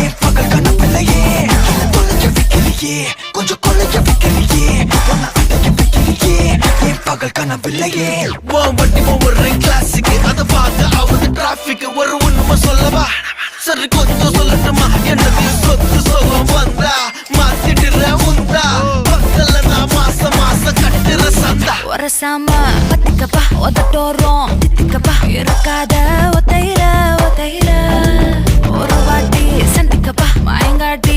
என் பகல் கனவில்லையே தொலைக்க வைக்கலையே கொஞ்சம் கொலைக்க வைக்கலையே உன்னை அடைக்க வைக்கலையே என் பகல் கனவில்லையே வண்டி ஒவ்வொரு கிளாஸுக்கு அதை பார்த்து ஆகுது டிராபிக் ஒரு உண்மை சொல்லவா சரி கொஞ்சம் சொல்லட்டுமா என்னது சொத்து சொல்லும் வந்தா மாத்திடுற உந்தா பக்கத்துல நான் மாசம் மாசம் கட்டுற சந்தா ஒரசாம பத்திக்கப்பா ஒதட்டோரம் தித்திக்கப்பா இருக்காத ஒத்தையில ஒத்தையில ஒரு வாட்டி சந்திக்கப்பா மாயங்காட்டி